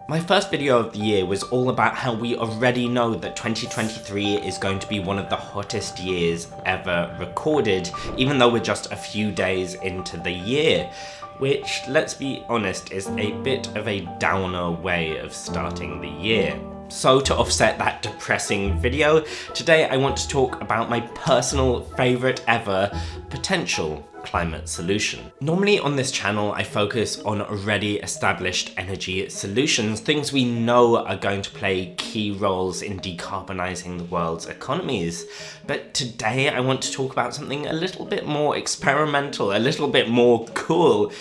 My first video of the year was all about how we already know that 2023 is going to be one of the hottest years ever recorded, even though we're just a few days into the year, which, let's be honest, is a bit of a downer way of starting the year. So to offset that depressing video, today I want to talk about my personal favourite ever potential climate solution. Normally on this channel I focus on already established energy solutions, things we know are going to play key roles in decarbonising the world's economies. But today I want to talk about something a little bit more experimental, a little bit more cool,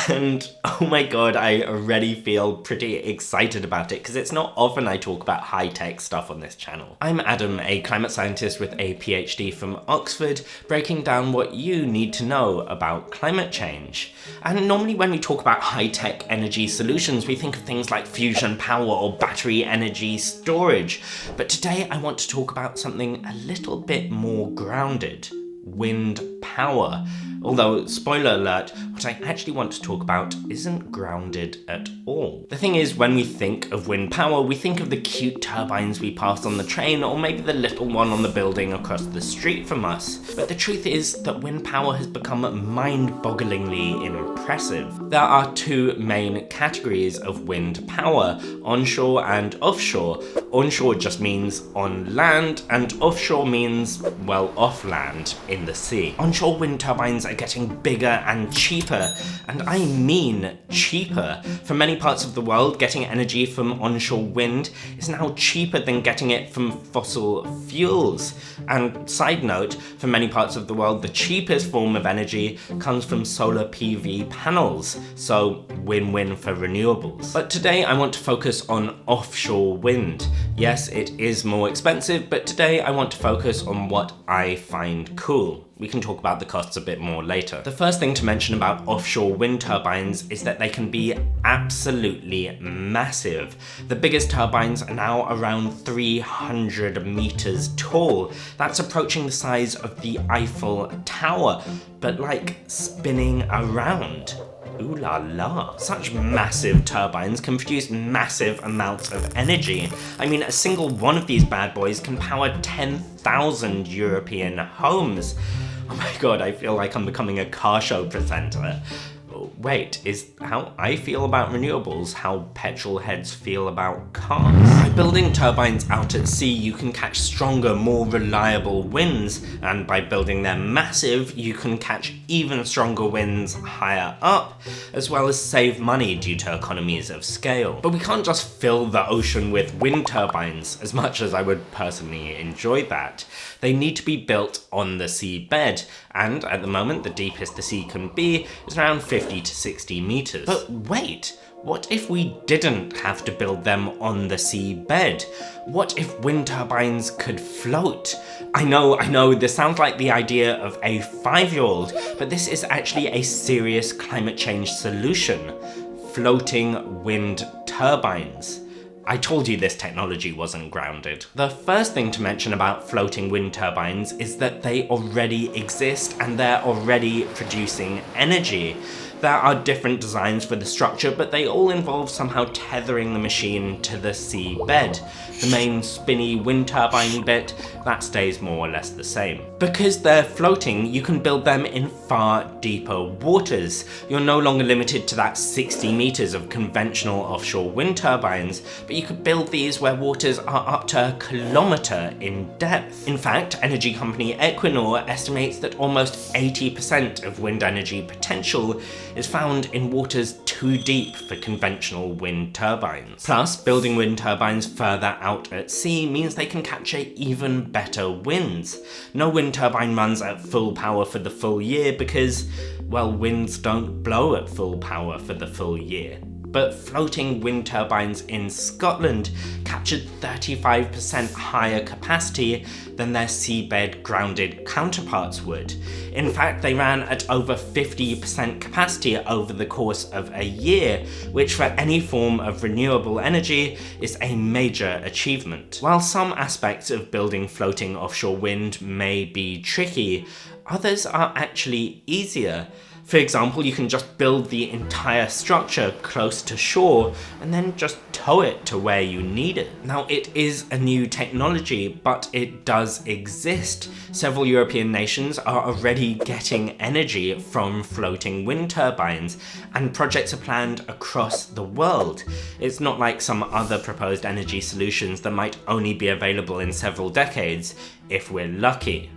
and oh my god, I already feel pretty excited about it because it's not often I talk about high-tech stuff on this channel. I'm Adam, a climate scientist with a PhD from Oxford, breaking down what you need to know about climate change. And normally when we talk about high-tech energy solutions, we think of things like fusion power or battery energy storage. But today I want to talk about something a little bit more grounded: wind power. Although, spoiler alert, what I actually want to talk about isn't grounded at all. The thing is, when we think of wind power, we think of the cute turbines we pass on the train, or maybe the little one on the building across the street from us. But the truth is that wind power has become mind-bogglingly impressive. There are two main categories of wind power: onshore and offshore. Onshore just means on land, and offshore means, well, off land, in the sea. Onshore wind turbines are getting bigger and cheaper, and I mean cheaper. For many parts of the world, getting energy from onshore wind is now cheaper than getting it from fossil fuels. And side note, for many parts of the world, the cheapest form of energy comes from solar PV panels, so win-win for renewables. But today I want to focus on offshore wind. Yes, it is more expensive, but today I want to focus on what I find cool. We can talk about the costs a bit more later. The first thing to mention about offshore wind turbines is that they can be absolutely massive. The biggest turbines are now around 300 meters tall. That's approaching the size of the Eifel Tower, but like spinning around. Ooh la la. Such massive turbines can produce massive amounts of energy. I mean, a single one of these bad boys can power 10,000 European homes. Oh my god, I feel like I'm becoming a car show presenter. Wait, is how I feel about renewables how petrol heads feel about cars? By building turbines out at sea, you can catch stronger, more reliable winds, and by building them massive, you can catch even stronger winds higher up, as well as save money due to economies of scale. But we can't just fill the ocean with wind turbines, as much as I would personally enjoy that. They need to be built on the seabed, and at the moment, the deepest the sea can be is around 50 to 60 meters. But wait, what if we didn't have to build them on the seabed? What if wind turbines could float? I know, this sounds like the idea of a 5-year-old, but this is actually a serious climate change solution: floating wind turbines. I told you this technology wasn't grounded. The first thing to mention about floating wind turbines is that they already exist and they're already producing energy. There are different designs for the structure, but they all involve somehow tethering the machine to the seabed. The main spinny wind turbine bit, that stays more or less the same. Because they're floating, you can build them in far deeper waters. You're no longer limited to that 60 meters of conventional offshore wind turbines, but you could build these where waters are up to a kilometer in depth. In fact, energy company Equinor estimates that almost 80% of wind energy potential is found in waters too deep for conventional wind turbines. Plus, building wind turbines further out at sea means they can capture even better winds. No wind turbine runs at full power for the full year because, well, winds don't blow at full power for the full year. But floating wind turbines in Scotland captured 35% higher capacity than their seabed grounded counterparts would. In fact, they ran at over 50% capacity over the course of a year, which for any form of renewable energy is a major achievement. While some aspects of building floating offshore wind may be tricky, others are actually easier. For example, you can just build the entire structure close to shore and then just tow it to where you need it. Now, it is a new technology, but it does exist. Several European nations are already getting energy from floating wind turbines, and projects are planned across the world. It's not like some other proposed energy solutions that might only be available in several decades, if we're lucky.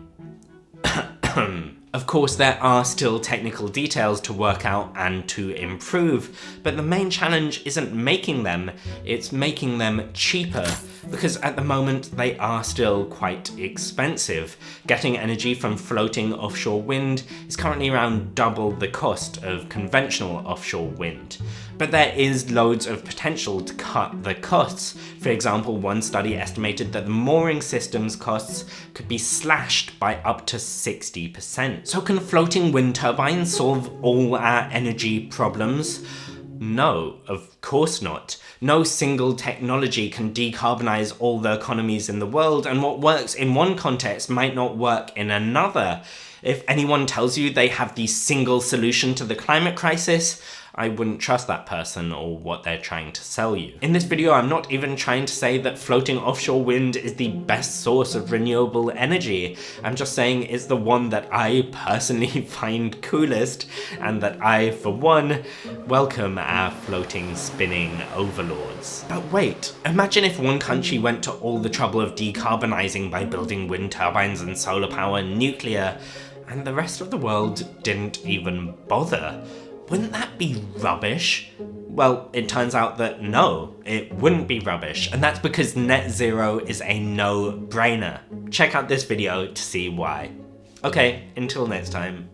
Of course, there are still technical details to work out and to improve, but the main challenge isn't making them, it's making them cheaper, because at the moment they are still quite expensive. Getting energy from floating offshore wind is currently around double the cost of conventional offshore wind. But there is loads of potential to cut the costs. For example, one study estimated that the mooring system's costs could be slashed by up to 60%. So can floating wind turbines solve all our energy problems? No, of course not. No single technology can decarbonize all the economies in the world, and what works in one context might not work in another. If anyone tells you they have the single solution to the climate crisis, I wouldn't trust that person or what they're trying to sell you. In this video, I'm not even trying to say that floating offshore wind is the best source of renewable energy. I'm just saying it's the one that I personally find coolest, and that I, for one, welcome our floating, spinning overlords. But wait, imagine if one country went to all the trouble of decarbonizing by building wind turbines and solar power and nuclear, and the rest of the world didn't even bother. Wouldn't that be rubbish? Well, it turns out that no, it wouldn't be rubbish, and that's because net zero is a no-brainer. Check out this video to see why. Okay, until next time,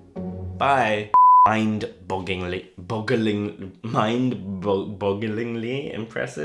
bye. Mind-bogglingly impressive.